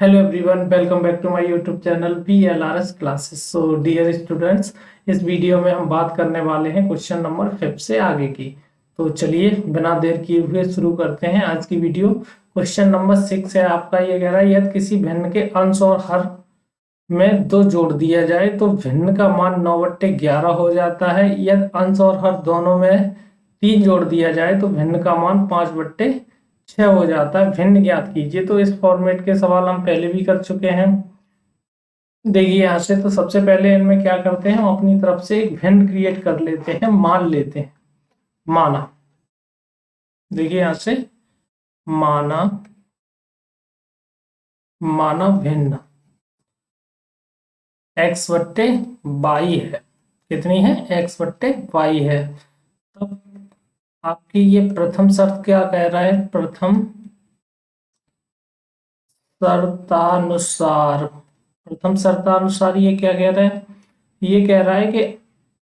Hello everyone, welcome back to my YouTube channel PLRS classes. So dear students, इस video में हम बात करने वाले हैं क्वेश्चन नंबर 5 से आगे की। तो चलिए बिना देर किए हुए शुरू करते हैं आज की वीडियो। क्वेश्चन नंबर 6 है आपका। ये कह रहा है यदि किसी भिन्न के अंश और हर में 2 जोड़ दिया जाए तो भिन्न का मान 9/11 हो जाता है। यदि अंश और हर दोनों में 3 जोड़ दिया जाए तो भिन्न का मान 5/6 हो जाता है। भिन्न ज्ञात कीजिए। तो इस फॉर्मेट के सवाल हम पहले भी कर चुके हैं। देखिए यहाँ से तो सबसे पहले इनमें क्या करते हैं, हम अपनी तरफ से एक भिन्न क्रिएट कर लेते हैं, मान लेते हैं। माना, देखिए यहाँ से माना, माना भिन्न x/y है। कितनी है? x/y है। तब आपकी ये प्रथम शर्त क्या कह रहा है? प्रथम शर्तानुसार, प्रथम शर्तानुसार ये क्या कह रहा है? ये कह रहा है कि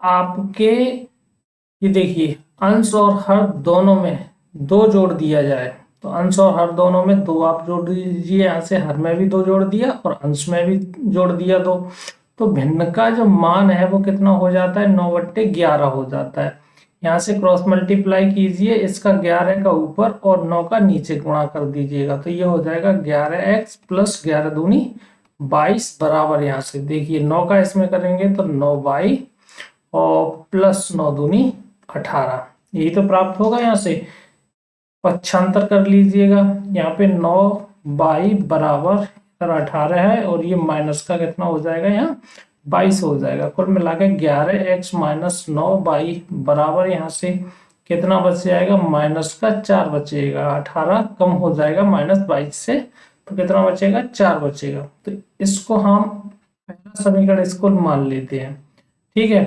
आपके, ये देखिए, अंश और हर दोनों में 2 जोड़ दिया जाए तो अंश और हर दोनों में 2 आप जोड़ दीजिए। यहाँ से हर में भी 2 जोड़ दिया और अंश में भी जोड़ दिया 2। तो भिन्न का जो मान है वो कितना हो जाता है? 9/11 हो जाता है। यहाँ से क्रॉस मल्टीप्लाई कीजिए, इसका 11 का ऊपर और 9 का नीचे गुणा कर दीजिएगा तो ये हो जाएगा 11x + 11 दूनी 22 बराबर, यहाँ से देखिए 9 का इसमें करेंगे तो 9y और +9 दूनी 18। यही तो प्राप्त होगा। यहाँ से पक्षांतर कर लीजिएगा। यहाँ पे 9y बराबर 18 है और ये माइनस का कितना हो जाएगा? यहाँ 22 हो जाएगा। कुल मिला के 11x - 9y बराबर, यहाँ से कितना बच जाएगा? -4 बचेगा। 18 कम हो जाएगा -22 से, तो कितना बचेगा? 4 बचेगा। तो इसको हम पहला समीकरण इसको मान लेते हैं। ठीक है।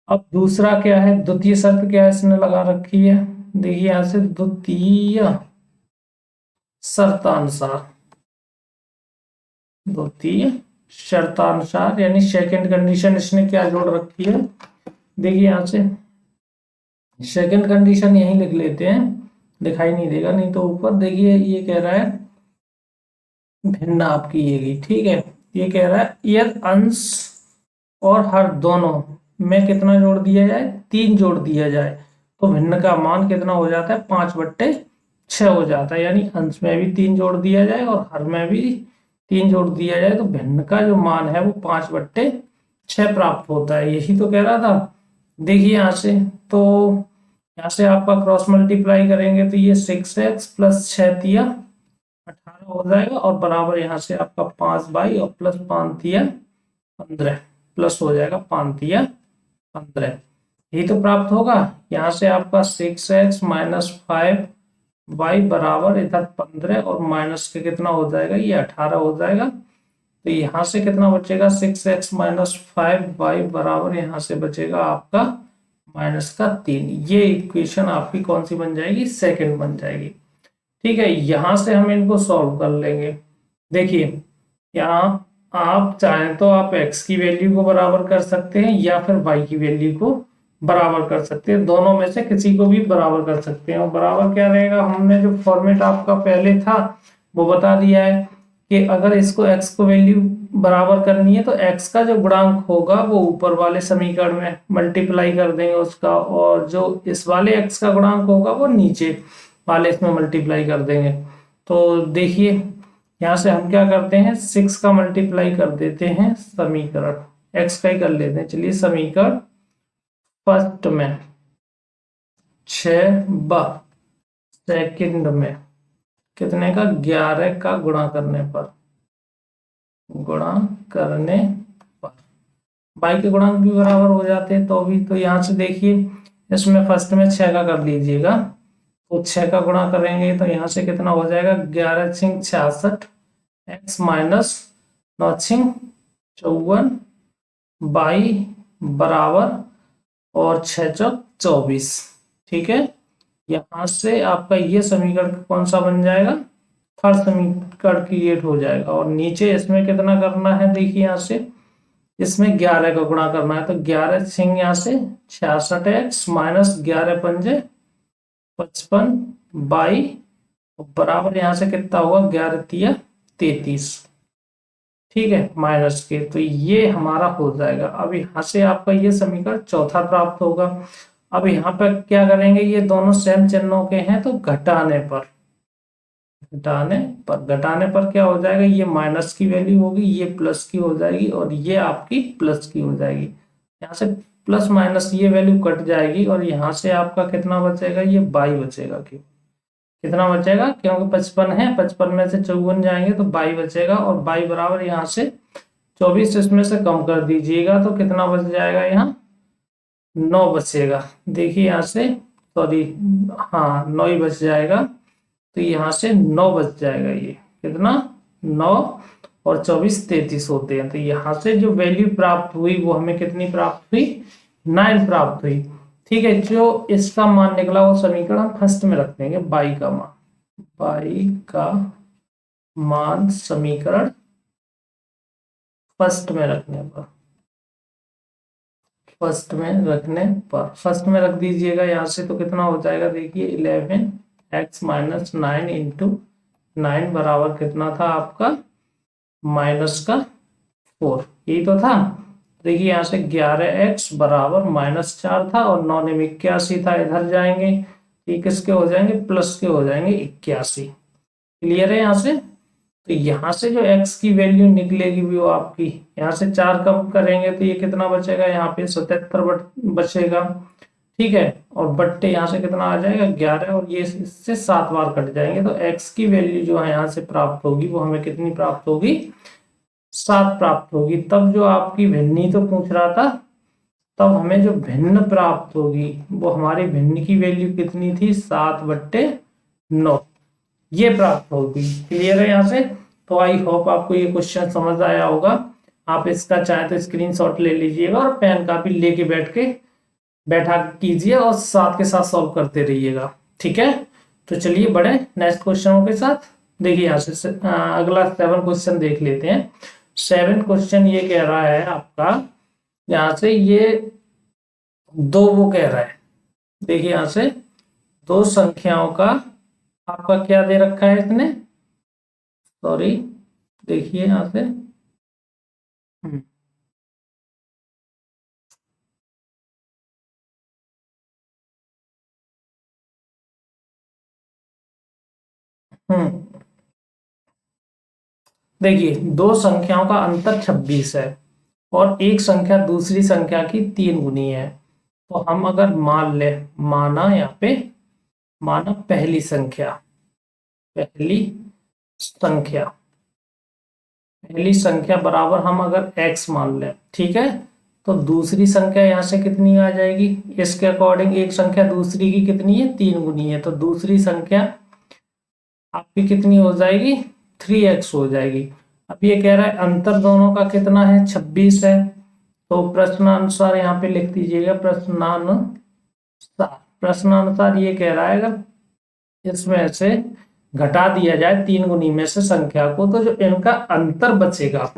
अब दूसरा क्या है? द्वितीय शर्त क्या है इसने लगा रखी है? देखिए यहां से द्वितीय शर्तानुसार, द्वितीय शर्तानुसार यानी सेकंड कंडीशन इसने क्या जोड़ रखी है? देखिए यहां से सेकंड कंडीशन यही लिख लेते हैं, दिखाई नहीं देगा नहीं तो ऊपर। देखिए ये कह रहा है भिन्न आपकी ये गई। ठीक है। ये कह रहा है यदि अंश और हर दोनों में कितना जोड़ दिया जाए? 3 जोड़ दिया जाए तो भिन्न का मान कितना हो जाता है? 5/6 हो जाता है। यानी अंश में भी 3 जोड़ दिया जाए और हर में भी 3 जोड़ दिया जाए तो भिन्न का जो मान है वो 5/6 प्राप्त होता है। यही तो कह रहा था। देखिए यहाँ से, तो यहाँ से आपका क्रॉस मल्टीप्लाई करेंगे तो ये 6x + 6 18 हो जाएगा और बराबर यहाँ से आपका 5y और +5 15 प्लस हो जाएगा 5 15। यही तो प्राप्त होगा। यहाँ से आपका 6x - 5y बराबर इधर 15 और माइनस के कितना हो जाएगा? ये 18 हो जाएगा। तो यहाँ से कितना बचेगा? 6x - 5y बराबर यहाँ से बचेगा आपका -3। ये इक्वेशन आपकी कौन सी बन जाएगी? सेकंड बन जाएगी। ठीक है। यहां से हम इनको सॉल्व कर लेंगे। देखिए यहाँ आप चाहें तो आप x की वैल्यू को बराबर कर सकते हैं या फिर y की वैल्यू को बराबर कर सकते हैं। दोनों में से किसी को भी बराबर कर सकते हैं। और बराबर क्या रहेगा? हमने जो फॉर्मेट आपका पहले था वो बता दिया है कि अगर इसको x को वैल्यू बराबर करनी है तो x का जो गुणांक होगा वो ऊपर वाले समीकरण में मल्टीप्लाई कर देंगे उसका, और जो इस वाले x का गुणांक होगा वो नीचे वाले इसमें मल्टीप्लाई कर देंगे। तो देखिए यहाँ से हम क्या करते हैं? 6 का मल्टीप्लाई कर देते हैं समीकरण, x का ही कर लेते हैं। चलिए समीकरण फर्स्ट में 6 सेकंड में कितने का? 11 का गुणा करने पर, गुणा करने पर बाई के गुणांक भी बराबर हो जाते हैं तो भी। तो यहाँ से देखिए इसमें फर्स्ट में 6 का कर लीजिएगा तो 6 का गुणा करेंगे तो यहाँ से कितना हो जाएगा? 11 × 6 = 66, x - 9 × 54 बाई बराबर और 6 × 24। ठीक है। यहाँ से आपका ये समीकरण कौन सा बन जाएगा? थर्ड समीकरण क्रिएट हो जाएगा। और नीचे इसमें कितना करना है? देखिए यहाँ से इसमें 11 का गुणा करना है तो 11 × 6 यहाँ से 66x - 11 × 5 55 बाई बराबर यहाँ से कितना होगा? 11 × 3 33, ठीक है, माइनस के, तो ये हमारा हो जाएगा। अब यहाँ से आपका ये समीकरण चौथा प्राप्त होगा। अब यहाँ पर क्या करेंगे, ये दोनों सेम चिन्हों के हैं, तो घटाने पर क्या हो जाएगा, ये माइनस की वैल्यू होगी, ये प्लस की हो जाएगी, और ये आपकी प्लस की हो जाएगी। यहाँ से प्लस माइनस ये वैल्यू कट जाएगी, और यहाँ से आपका कितना बचेगा, ये 22 बचेगा। क्यों, कितना बचेगा, क्योंकि 55 है, 55 में से 54 जाएंगे तो 22 बचेगा, और 22 बराबर यहाँ से 24 इसमें से कम कर दीजिएगा तो कितना बच जाएगा, यहाँ 9 बचेगा। देखिए यहाँ से, सॉरी, हाँ 9 ही बच जाएगा, तो यहाँ से 9 बच जाएगा। ये कितना, 9 और 24 33 होते हैं। तो यहाँ से जो वैल्यू प्राप्त हुई वो हमें कितनी प्राप्त हुई, 9 प्राप्त हुई। ठीक है, जो इसका मान निकला वो समीकरण हम फर्स्ट में रख देंगे, बाई का मान समीकरण फर्स्ट में रखने पर फर्स्ट में रख दीजिएगा यहाँ से, तो कितना हो जाएगा, देखिए 11x माइनस 9 इंटू 9 बराबर कितना था आपका, माइनस का 4, यही तो था। देखिए यहाँ से 11x बराबर -4 था, और 9 में 81 था, इधर जाएंगे ये किसके हो जाएंगे, प्लस के हो जाएंगे 81। क्लियर है यहाँ से। तो यहाँ से जो x की वैल्यू निकलेगी वो आपकी, यहाँ से 4 कम करेंगे तो ये कितना बचेगा, यहाँ पे 77 बचेगा। ठीक है, और बट्टे यहाँ से कितना आ जाएगा, 11, और ये इससे 7 बार कट जाएंगे, तो x की वैल्यू जो है यहाँ से प्राप्त होगी वो हमें कितनी प्राप्त होगी, 7 प्राप्त होगी। तब जो आपकी भिन्नी तो पूछ रहा था, तब हमें जो भिन्न प्राप्त होगी वो हमारी भिन्न की वैल्यू कितनी थी, 7/9 ये प्राप्त होगी। क्लियर है यहाँ से। तो आई होप आपको ये क्वेश्चन समझ आया होगा। आप इसका चाहे तो स्क्रीनशॉट ले लीजिएगा, और पेन कापी लेके बैठा कीजिए, और साथ के साथ सॉल्व करते रहिएगा। ठीक है, तो चलिए बढ़े नेक्स्ट क्वेश्चनों के साथ। देखिए यहाँ से अगला 7 क्वेश्चन देख लेते हैं। 7 क्वेश्चन ये कह रहा है आपका, यहाँ से ये दो वो कह रहा है, देखिए यहाँ से दो संख्याओं का आपका क्या दे रखा है इसने, सॉरी, देखिए यहाँ से देखिए दो संख्याओं का अंतर 26 है, और एक संख्या दूसरी संख्या की 3 गुनी है। तो हम अगर माना यहाँ पे, माना पहली संख्या बराबर हम अगर x मान लें, ठीक है, तो दूसरी संख्या यहाँ से कितनी आ जाएगी, इसके अकॉर्डिंग एक संख्या दूसरी की कितनी है, 3 गुनी है, तो दूसरी संख्या आपकी कितनी हो जाएगी, 3x हो जाएगी। अब ये कह रहा है अंतर दोनों का कितना है, 26 है। तो प्रश्नानुसार यहाँ पे लिख दीजिएगा, प्रश्नानुसार ये कह रहा है अगर इसमें से घटा दिया जाए 3 गुनी में से संख्या को, तो जो इनका अंतर बचेगा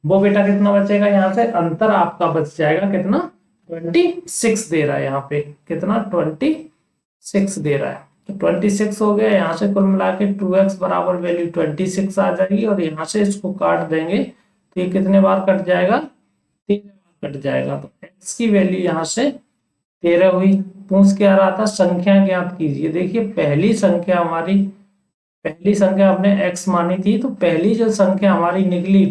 वो बेटा कितना बचेगा, यहाँ से अंतर आपका बच जाएगा कितना, 26 दे रहा है यहाँ पे, कितना 26 दे रहा है। तो 26 हो गया, यहाँ से कुल मिला के 2x बराबर वैल्यू 26 आ जाएगी, और यहाँ से इसको काट देंगे तो ये कितने बार कट जाएगा, 13 बार कट जाएगा। तो x की वैल्यू यहाँ से 13 हुई। पूछ क्या रहा था, संख्या ज्ञात कीजिए। देखिए पहली संख्या हमने x मानी थी, तो पहली जो संख्या हमारी निकली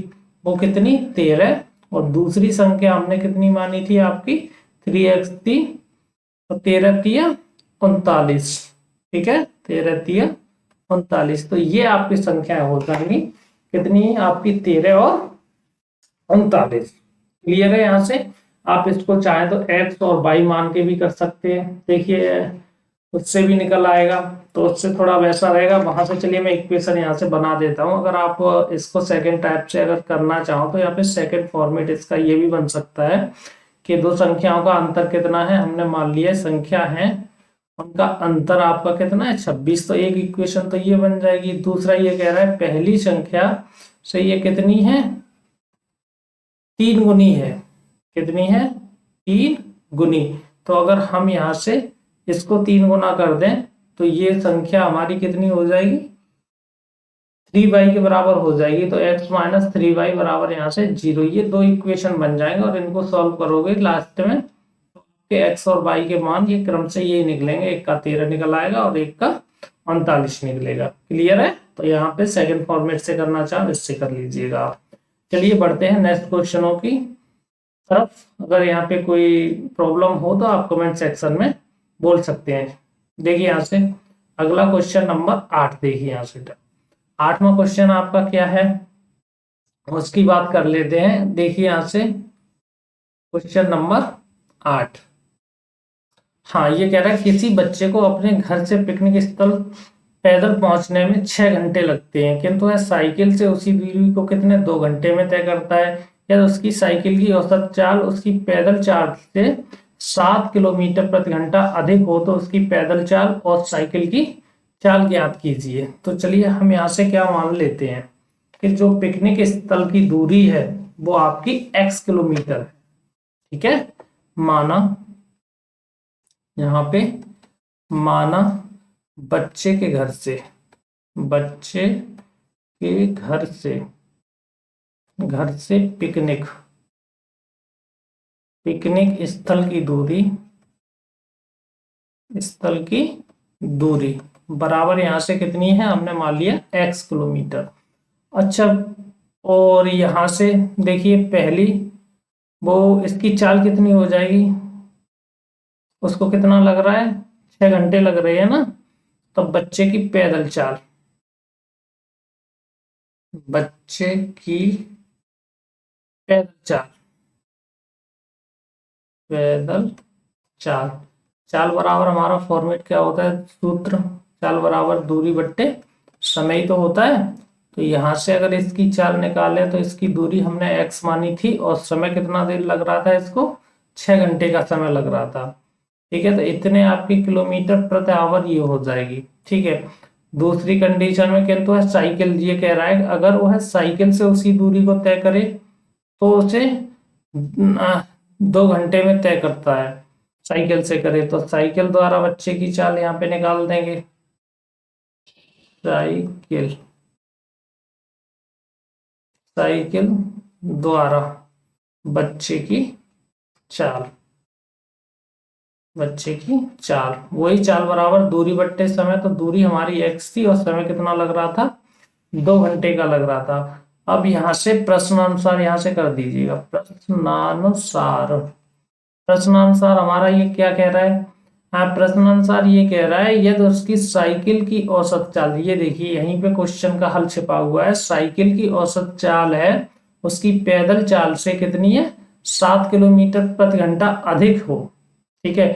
वो कितनी, 13, और दूसरी संख्या हमने कितनी मानी थी आपकी, 3x थी, तो 13 तिया 39, ठीक है, 13 तिया 39। तो ये आपकी संख्या हो जाएंगी कितनी, आपकी 13 और 39। क्लियर है। यहाँ से आप इसको चाहे तो x और y मान के भी कर सकते हैं, देखिए उससे भी निकल आएगा, तो उससे थोड़ा वैसा रहेगा वहां से। चलिए मैं इक्वेशन यहाँ से बना देता हूँ। अगर आप इसको सेकंड टाइप से अगर करना चाहो तो यहाँ पे सेकंड फॉर्मेट इसका ये भी बन सकता है कि दो संख्याओं का अंतर कितना है, हमने मान लिया संख्या है, उनका अंतर आपका कितना है, 26। तो एक इक्वेशन तो ये बन जाएगी। दूसरा ये कह रहा है पहली संख्या से ये कितनी है, 3 गुनी है, कितनी है, 3 गुनी। तो अगर हम यहाँ से इसको 3 गुना कर दें तो ये संख्या हमारी कितनी हो जाएगी, 3y के बराबर हो जाएगी, तो x माइनस 3y बराबर यहाँ से 0। ये दो इक्वेशन बन जाएंगे और इनको सॉल्व करोगे लास्ट में के x और y के मान ये क्रम से यही निकलेंगे, एक का 13 निकल आएगा और एक का 39 निकलेगा। क्लियर है? तो यहाँ पे सेकंड फॉर्मेट से करना चाहो इससे कर लीजिएगा आप। चलिए बढ़ते हैं नेक्स्ट क्वेश्चनों की तरफ। अगर यहाँ पे कोई प्रॉब्लम हो तो आप कमेंट सेक्शन में बोल सकते हैं। देखिए यहाँ से अगला क्वेश्चन नंबर 8, देखिए यहाँ से 8वां क्वेश्चन आपका क्या है उसकी बात कर लेते हैं। देखिए यहाँ से क्वेश्चन नंबर 8, हाँ ये कह रहा है किसी बच्चे को अपने घर से पिकनिक स्थल पैदल पहुंचने में 6 घंटे लगते हैं, किंतु वह साइकिल से उसी दूरी को कितने 2 घंटे में तय करता है। या उसकी साइकिल की औसत चाल उसकी पैदल चाल से 7 किलोमीटर प्रति घंटा अधिक हो तो उसकी पैदल चाल और साइकिल की चाल ज्ञात कीजिए। तो चलिए हम यहाँ से क्या मान लेते हैं कि जो पिकनिक स्थल की दूरी है वो आपकी x किलोमीटर है। ठीक है, माना यहाँ पे माना बच्चे के घर से पिकनिक स्थल की दूरी बराबर यहाँ से कितनी है, हमने मान लिया x किलोमीटर। अच्छा, और यहाँ से देखिए पहली वो इसकी चाल कितनी हो जाएगी, उसको कितना लग रहा है 6 घंटे लग रहे हैं ना। तो बच्चे की पैदल चाल बराबर हमारा फॉर्मेट क्या होता है, सूत्र चाल बराबर दूरी बट्टे समय ही तो होता है। तो यहाँ से अगर इसकी चाल निकाले तो इसकी दूरी हमने x मानी थी और समय कितना देर लग रहा था, इसको 6 घंटे का समय लग रहा था। ठीक है, तो इतने आपकी किलोमीटर प्रति आवर ये हो जाएगी। ठीक है, दूसरी कंडीशन में किंतु है साइकिल, ये कह रहा है अगर वह साइकिल से उसी दूरी को तय करे तो उसे 2 घंटे में तय करता है। साइकिल से करे तो साइकिल द्वारा बच्चे की चाल यहाँ पे निकाल देंगे, साइकिल द्वारा बच्चे की चाल वही चाल बराबर दूरी बट्टे समय। तो दूरी हमारी x थी और समय कितना लग रहा था, 2 घंटे का लग रहा था। अब यहाँ से प्रश्नानुसार यहाँ से कर दीजिएगा, प्रश्नानुसार हमारा ये क्या कह रहा है, हाँ प्रश्नानुसार ये कह रहा है यदि उसकी साइकिल की औसत चाल, ये देखिए यहीं पे क्वेश्चन का हल छिपा हुआ है, साइकिल की औसत चाल है उसकी पैदल चाल से कितनी है 7 किलोमीटर प्रति घंटा अधिक हो। ठीक है,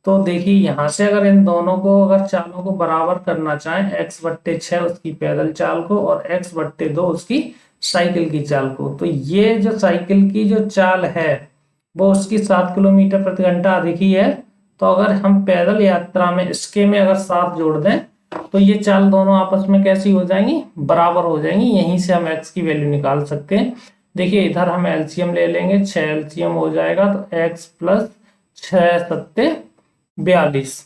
तो देखिए यहाँ से अगर इन दोनों को अगर चालों को बराबर करना चाहें, x/6 उसकी पैदल चाल को और x/2 उसकी साइकिल की चाल को, तो ये जो साइकिल की जो चाल है वो उसकी 7 किलोमीटर प्रति घंटा अधिक ही है। तो अगर हम पैदल यात्रा में इसके में अगर 7 जोड़ दें तो ये चाल दोनों आपस में कैसी हो जाएंगी, बराबर हो जाएंगी। यहीं से हम x की वैल्यू निकाल सकते हैं। देखिए इधर हम एलसीएम ले लेंगे, 6 एलसीएम हो जाएगा तो x + 6 × 42,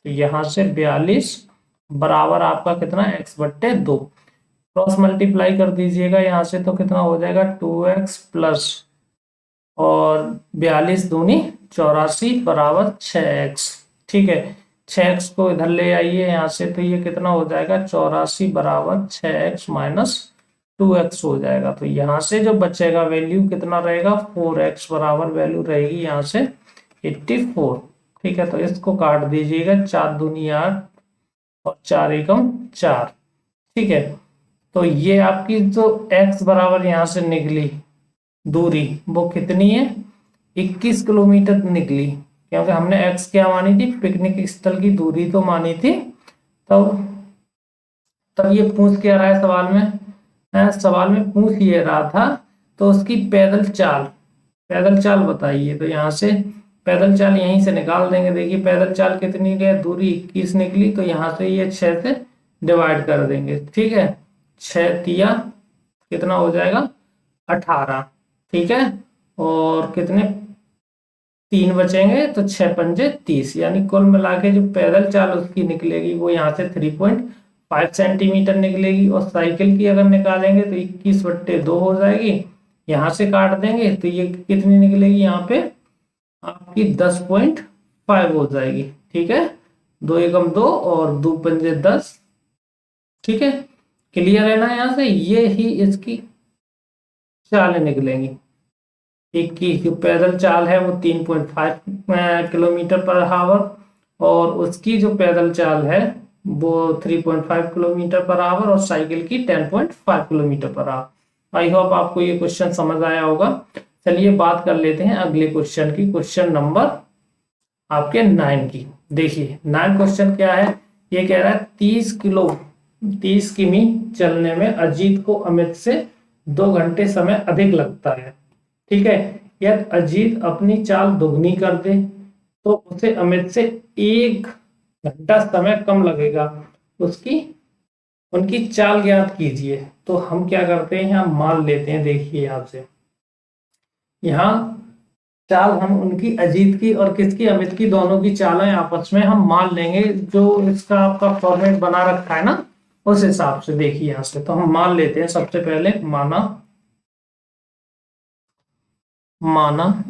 तो यहाँ से 42 बराबर आपका कितना x/2, क्रॉस मल्टीप्लाई कर दीजिएगा यहाँ से तो कितना हो जाएगा 2x प्लस और 42 दूनी 84 बराबर 6x। ठीक है, 6x को इधर ले आइए यहाँ से, तो ये कितना हो जाएगा 84 बराबर 6x - 2x हो जाएगा। तो यहाँ से जो बचेगा वैल्यू कितना रहेगा 4x बराबर वैल्यू रहेगी यहाँ से 84। ठीक है, तो इसको काट दीजिएगा, 4 दूनी 8 और 4 एकम 4। ठीक है, तो ये आपकी जो x बराबर यहाँ से निकली दूरी वो कितनी है 21 किलोमीटर निकली, क्योंकि हमने x क्या मानी थी, पिकनिक स्थल की दूरी तो मानी थी। तब ये पूछ क्या रहा है सवाल में, पूछ ये रहा था तो उसकी पैदल चाल बताइए। तो यहाँ से पैदल चाल यहीं से निकाल देंगे। देखिए पैदल चाल कितनी है, दूरी 21 निकली, तो यहाँ से ये 6 से डिवाइड कर देंगे। ठीक है, 6 तिया कितना हो जाएगा 18। ठीक है, और कितने 3 बचेंगे तो 6 × 5 = 30, यानी कुल मिला के जो पैदल चाल उसकी निकलेगी वो यहाँ से 3.5 5 सेंटीमीटर निकलेगी, और साइकिल की अगर निकालेंगे तो 21/2 हो जाएगी। यहाँ से काट देंगे तो ये कितनी निकलेगी, यहाँ पे आपकी 10.5 हो जाएगी। ठीक है, 2 एकम 2 और 2 पंजे 10। ठीक है, क्लियर है ना। यहाँ से ये ही इसकी चाल निकलेंगी। एक की जो पैदल चाल है वो 3.5 किलोमीटर पर आवर, और उसकी जो पैदल चाल है वो 3.5 किलोमीटर पर आवर, और साइकिल की 10.5 kilometre per hour. I hope आपको ये क्वेश्चन समझ आया होगा। चलिए बात कर लेते हैं अगले क्वेश्चन की, क्वेश्चन नंबर आपके 9 की। देखिए 9 क्वेश्चन क्या है, ये कह रहा है 30 किमी चलने में अजीत को अमित से 2 घंटे समय अधिक लगता है। ठीक है, यदि अजीत अपनी चाल दोगुनी कर दे तो उसे अमित से 1 घंटा समय कम लगेगा। उनकी चाल ज्ञात कीजिए। तो हम क्या करते हैं, यहाँ मान लेते हैं। देखिए यहाँ से, यहाँ चाल हम उनकी अजीत की और किसकी, अमित की, दोनों की चालें आपस में हम मान लेंगे। जो इसका आपका फॉर्मेट बना रखा है ना, उस हिसाब से देखिए यहाँ से तो हम मान लेते हैं। सबसे पहले माना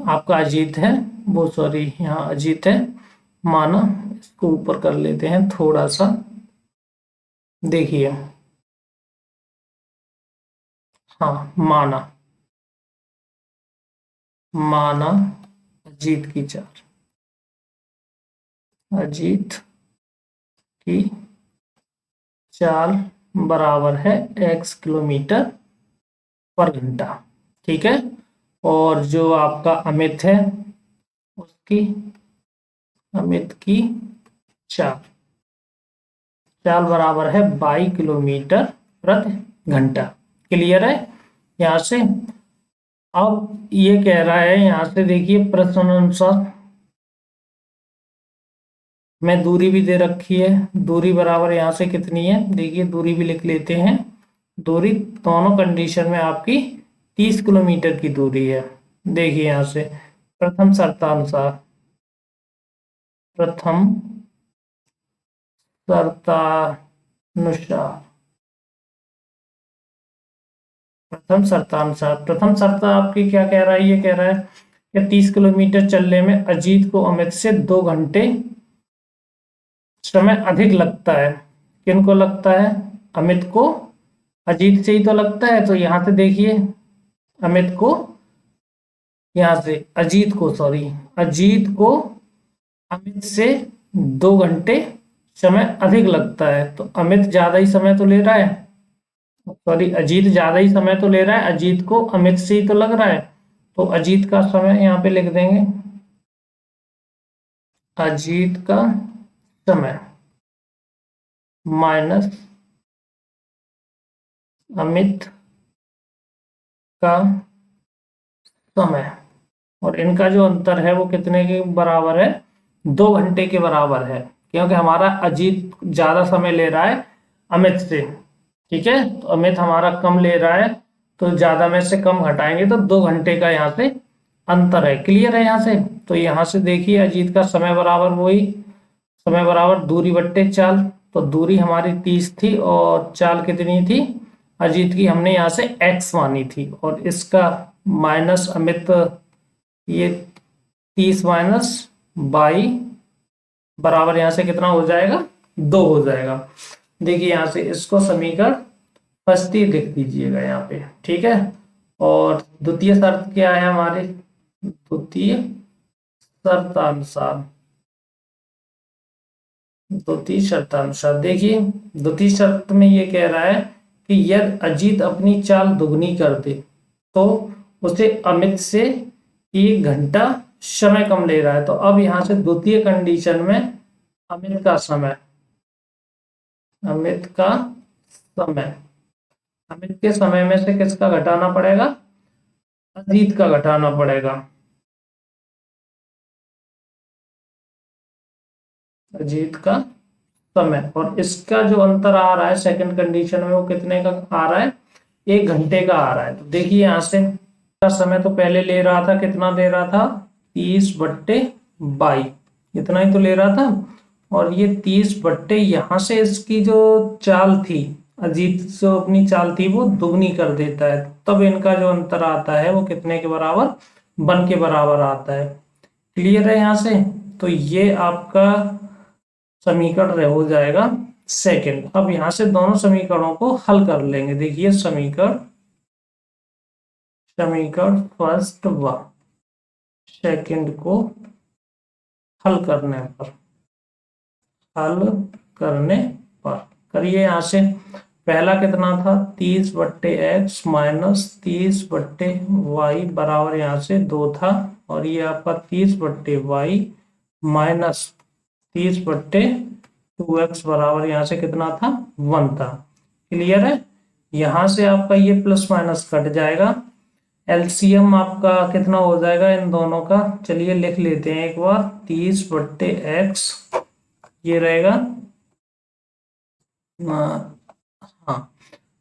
आपका अजीत है, वो सॉरी यहाँ अजीत है, माना इसको ऊपर कर लेते हैं थोड़ा सा। देखिए हाँ, माना अजीत की चाल, अजीत की चाल बराबर है x किलोमीटर पर घंटा। ठीक है, और जो आपका अमित है उसकी, अमित की चाल बराबर है 22 किलोमीटर प्रति घंटा। क्लियर है यहाँ से। अब ये कह रहा है यहाँ से, देखिए प्रश्न अनुसार में दूरी भी दे रखी है। दूरी बराबर यहाँ से कितनी है, देखिए दूरी भी लिख लेते हैं। दूरी दोनों कंडीशन में आपकी 30 किलोमीटर की दूरी है। देखिए यहाँ से प्रथम शर्तानुसार प्रथम शर्त आपकी क्या कह रहा है, ये कह रहा है कि 30 किलोमीटर चलने में अजीत को अमित से 2 घंटे समय अधिक लगता है। किनको लगता है, अमित को अजीत से ही तो लगता है। तो यहाँ से देखिए अमित को, यहाँ से अजीत को अमित से 2 घंटे समय अधिक लगता है। तो अमित ज्यादा ही समय तो ले रहा है, अजीत ज्यादा ही समय तो ले रहा है, अजीत को अमित से ही तो लग रहा है। तो अजीत का समय यहाँ पे लिख देंगे, अजीत का समय माइनस अमित का समय, और इनका जो अंतर है वो कितने के बराबर है, 2 घंटे के बराबर है। क्योंकि हमारा अजीत ज्यादा समय ले रहा है अमित से। ठीक है, तो अमित हमारा कम ले रहा है, तो ज्यादा में से कम घटाएंगे तो 2 घंटे का यहाँ से अंतर है। क्लियर है यहाँ से। तो यहाँ से देखिए अजीत का समय बराबर वही, समय बराबर दूरी बट्टे चाल। तो दूरी हमारी 30 थी और चाल कितनी थी अजीत की, हमने यहाँ से x मानी थी, और इसका माइनस अमित, ये 30 माइनस 22 बराबर यहाँ से कितना हो जाएगा, 2 हो जाएगा। देखिए यहाँ से इसको समीकरण 25 लिख दीजिएगा यहाँ पे। ठीक है, और द्वितीय शर्त क्या है हमारे, द्वितीय शर्तानुसार देखिए द्वितीय शर्त में ये कह रहा है कि यदि अजीत अपनी चाल दुगनी कर दे तो उसे अमित से 1 घंटा समय कम ले रहा है। तो अब यहाँ से द्वितीय कंडीशन में अमित का समय, अमित के समय में से किसका घटाना पड़ेगा, अजीत का घटाना पड़ेगा, अजीत का समय। और इसका जो अंतर आ रहा है सेकंड कंडीशन में वो कितने का आ रहा है, 1 घंटे का आ रहा है। तो देखिए यहाँ से का समय तो पहले ले रहा था, कितना दे रहा था, 30/22, इतना ही तो ले रहा था। और ये 30 बट्टे यहाँ से इसकी जो चाल थी, अजीत जो अपनी चाल थी वो दुगनी कर देता है, तब इनका जो अंतर आता है वो कितने के बराबर, 1 के बराबर आता है। क्लियर है यहाँ से? तो ये आपका समीकरण हो जाएगा सेकंड। अब यहाँ से दोनों समीकरणों को हल कर लेंगे। देखिए समीकरण फर्स्ट व सेकंड को हल करने पर करिए। यहाँ से पहला कितना था, 30 बट्टे एक्स माइनस 30 बट्टे वाई बराबर यहाँ से 2 था, और ये आपका 30 बट्टे वाई माइनस 30 बट्टे 2x बराबर यहाँ से कितना था, 1 था। क्लियर है? यहाँ से आपका ये प्लस माइनस कट जाएगा, एलसीएम आपका कितना हो जाएगा इन दोनों का, चलिए लिख लेते हैं एक बार। 30 बट्टे एक्स ये रहेगा, हाँ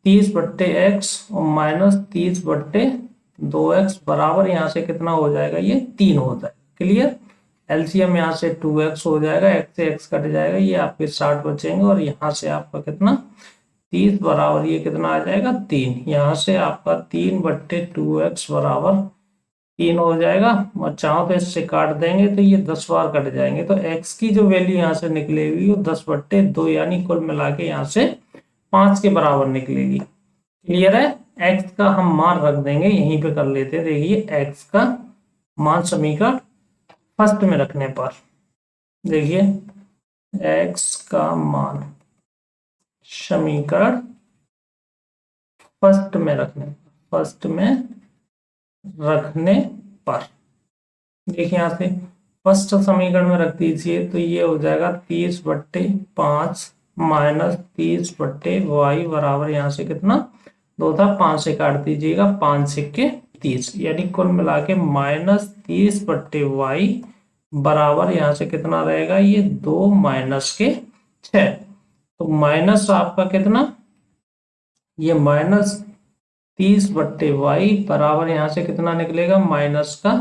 30 बट्टे एक्स और माइनस 30 बट्टे 2x बराबर यहाँ से कितना हो जाएगा, ये 3 हो जाएगा। क्लियर? एलसीएम यहाँ से 2x हो जाएगा, x से x कट जाएगा, ये आपके 60 बचेंगे, और यहाँ से आपका कितना 30 बराबर ये कितना आ जाएगा 3। यहाँ से आपका 3 बट्टे 2x बराबर 3 हो जाएगा, और चाहो तो इससे काट देंगे तो ये 10 बार कट जाएंगे, तो x की जो वैल्यू यहाँ से निकलेगी वो 10 बट्टे 2 यानी कुल मिला के यहाँ से 5 के बराबर निकलेगी। क्लियर है? x का हम मान रख देंगे, यहीं पे कर लेते हैं। देखिए x का मान समीकरण फर्स्ट में रखने पर, देखिए x का मान समीकरण फर्स्ट में रखने पर, देखिए यहाँ से फर्स्ट समीकरण में रख दीजिए तो ये हो जाएगा 30 बट्टे 5 माइनस 30 बट्टे वाई बराबर यहाँ से कितना 2 था, 5 से काट दीजिएगा, 5 सिक्के 30, यानी कुल मिला के माइनस 30 बट्टे वाई बराबर यहाँ से कितना रहेगा, ये 2 माइनस के 6। तो माइनस आपका कितना, ये माइनस 30 बट्टे वाई बराबर यहाँ से कितना निकलेगा, माइनस का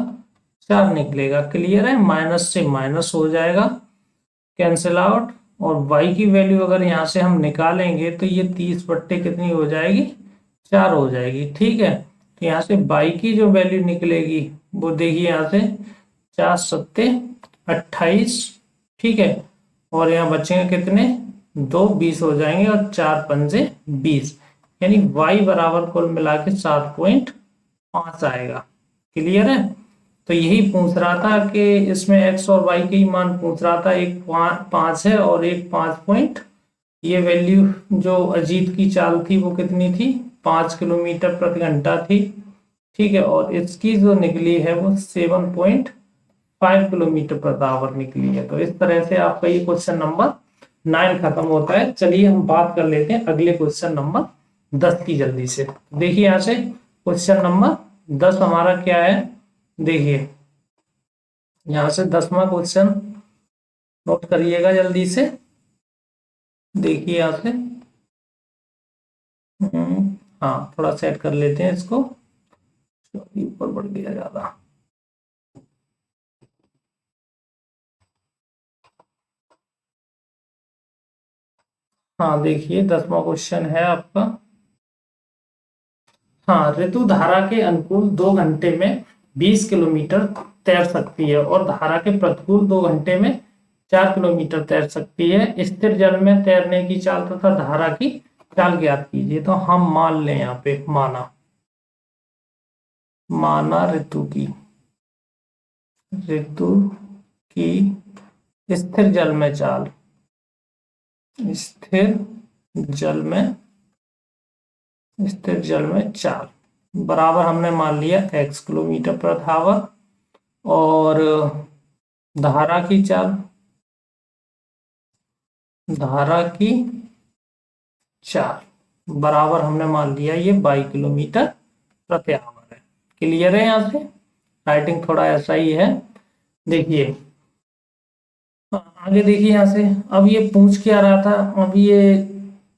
4 निकलेगा। क्लियर है? माइनस से माइनस हो जाएगा, कैंसिल आउट, और y की वैल्यू अगर यहाँ से हम निकालेंगे तो ये 30 बट्टे कितनी हो जाएगी, 4 हो जाएगी। ठीक है? तो यहाँ से y की जो वैल्यू निकलेगी वो देखिए यहाँ से 4 सत्ते 28, ठीक है, और यहाँ बचेंगे कितने 2, 20 हो जाएंगे, और 4 पंजे 20, यानी y बराबर कुल मिला के 7.5 आएगा। क्लियर है? तो यही पूछ रहा था कि इसमें x और y के ही मान पूछ रहा था, एक 5 है और एक 5 पॉइंट, ये वैल्यू जो अजीत की चाल थी वो कितनी थी, 5 किलोमीटर प्रति घंटा थी। ठीक है, और इसकी जो निकली है वो 7.5 किलोमीटर प्रति आवर निकली है। तो इस तरह से आपका ये क्वेश्चन नंबर 9 खत्म होता है। चलिए हम बात कर लेते हैं अगले क्वेश्चन नंबर 10 की जल्दी से। देखिए यहाँ से क्वेश्चन नंबर 10 हमारा क्या है, देखिए यहाँ से 10वां क्वेश्चन नोट करिएगा जल्दी से। देखिए यहाँ से हाँ थोड़ा सेट कर लेते हैं इसको, ऊपर बढ़ गया ज्यादा। हाँ देखिए 10वां क्वेश्चन है आपका, हाँ ऋतु धारा के अनुकूल 2 घंटे में 20 किलोमीटर तैर सकती है और धारा के प्रतिकूल 2 घंटे में 4 किलोमीटर तैर सकती है। स्थिर जल में तैरने की चाल तथा धारा की चाल ज्ञात कीजिए। तो हम मान लें यहाँ पे माना ऋतु की स्थिर जल में चाल, स्थिर जल में चाल बराबर हमने मान लिया x किलोमीटर प्रति आवर, और धारा की चाल बराबर हमने मान लिया ये 22 किलोमीटर प्रति आवर है। क्लियर है? यहाँ से राइटिंग थोड़ा ऐसा ही है। देखिए आगे देखिए यहाँ से, अब ये पूछ क्या रहा था, अब ये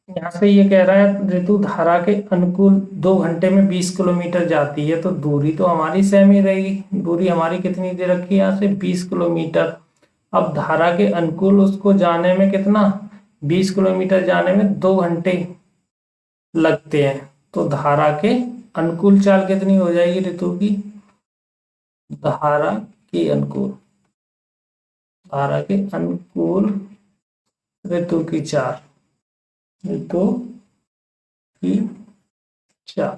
यहाँ से ये कह रहा है ऋतु धारा के अनुकूल 2 घंटे में 20 किलोमीटर जाती है, तो दूरी तो हमारी सेम ही रहेगी। दूरी हमारी कितनी दे रखी है यहाँ से 20 किलोमीटर, अब धारा के अनुकूल उसको जाने में कितना, 20 किलोमीटर जाने में 2 घंटे लगते हैं। तो धारा के अनुकूल चाल कितनी हो जाएगी ऋतु की, धारा के अनुकूल, धारा के अनुकूल ऋतु की चाल, ऋतु की चाल,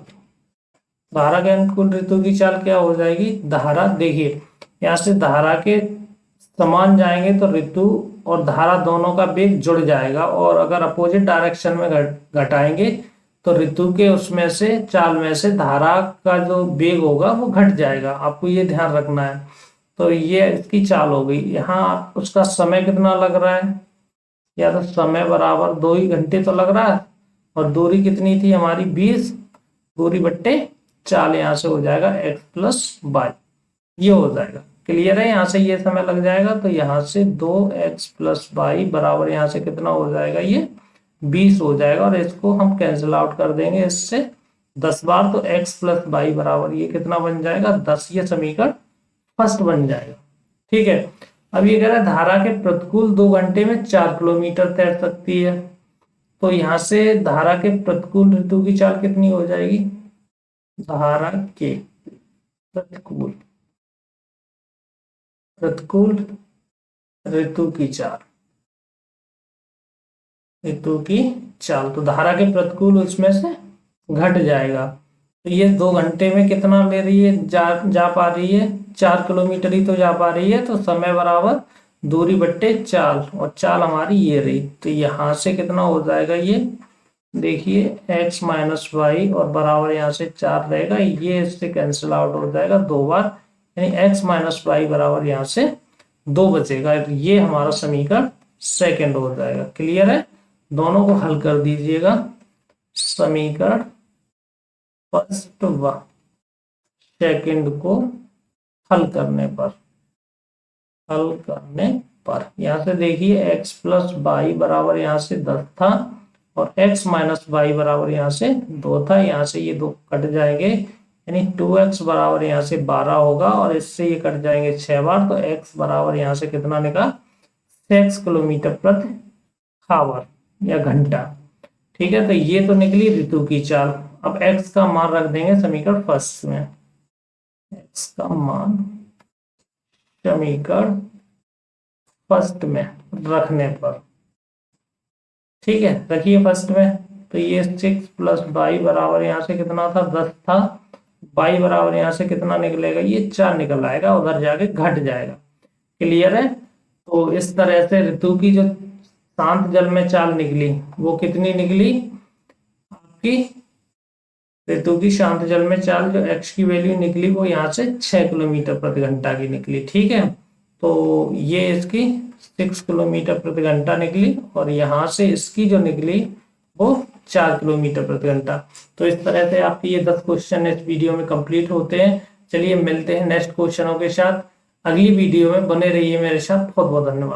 धारा के अनुकूल ऋतु की चाल क्या हो जाएगी, धारा, देखिए यहाँ से धारा के समान जाएंगे तो ऋतु और धारा दोनों का वेग जुड़ जाएगा, और अगर अपोजिट डायरेक्शन में घटाएंगे तो ऋतु के उसमें से चाल में से धारा का जो वेग होगा वो घट जाएगा, आपको ये ध्यान रखना है। तो ये इसकी चाल हो गई। यहाँ उसका समय कितना लग रहा है, या तो समय बराबर 2 ही घंटे तो लग रहा है, और दूरी कितनी थी हमारी 20, दूरी बट्टे चाल, यहाँ से हो जाएगा x प्लस वाई, ये हो जाएगा। क्लियर है, यहाँ से ये समय लग जाएगा, तो यहाँ से 2x प्लस वाई बराबर यहाँ से कितना हो जाएगा, ये 20 हो जाएगा, और इसको हम कैंसिल आउट कर देंगे इससे 10 बार, तो x प्लस वाई बराबर ये कितना बन जाएगा, 10। ये समीकरण फर्स्ट बन जाएगा। ठीक है, अब ये कह रहा है धारा के प्रतिकूल 2 घंटे में 4 किलोमीटर तैर सकती है। तो यहाँ से धारा के प्रतिकूल ऋतु की चाल कितनी हो जाएगी, धारा के प्रतिकूल ऋतु की चाल, ऋतु की चाल, तो धारा के प्रतिकूल उसमें से घट जाएगा। तो ये 2 घंटे में कितना ले रही है, जा पा रही है 4 किलोमीटर ही तो जा पा रही है, तो समय बराबर दूरी बट्टे चाल, और चाल हमारी ये रही। तो यहाँ से कितना हो जाएगा, ये देखिए x माइनस वाई, और बराबर यहाँ से 4 रहेगा, ये इससे कैंसिल आउट हो जाएगा 2 बार, यानी x माइनस वाई बराबर यहाँ से 2 बचेगा। ये हमारा समीकरण सेकंड हो जाएगा। क्लियर है, दोनों को हल कर दीजिएगा। समीकरण फर्स्ट व सेकंड को हल करने पर यहाँ से देखिए x प्लस वाई बराबर यहाँ से 10 था, और x माइनस वाई बराबर यहाँ से 2 था, यहाँ से ये 2 कट जाएंगे, यानी 2x बराबर यहाँ से 12 होगा, और इससे ये कट जाएंगे 6 बार, तो x बराबर यहाँ से कितना निकला, 6 किलोमीटर प्रति आवर या घंटा। ठीक है, तो ये तो निकली ऋतु की चाल। अब x का मान रख देंगे समीकरण फर्स्ट में, x का मान समीकरण फर्स्ट में रखने पर, ठीक है, रखिए फर्स्ट में। तो ये 6 प्लस वाई बराबर यहाँ से कितना था, 10 था, वाई बराबर यहाँ से कितना निकलेगा, ये 4 निकल आएगा, उधर जाके घट जाएगा। क्लियर है, तो इस तरह से ऋतु की जो शांत जल में चाल निकली वो कितनी निकली आपकी, ऋतु की शांत जल में चाल जो x की वैल्यू निकली वो यहाँ से 6 किलोमीटर प्रति घंटा की निकली। ठीक है, तो ये इसकी 6 किलोमीटर प्रति घंटा निकली, और यहाँ से इसकी जो निकली वो 4 किलोमीटर प्रति घंटा। तो इस तरह से आपके ये 10 क्वेश्चन इस वीडियो में कंप्लीट होते हैं। चलिए मिलते हैं नेक्स्ट क्वेश्चनों के साथ अगली वीडियो में, बने रहिए मेरे साथ। बहुत बहुत धन्यवाद।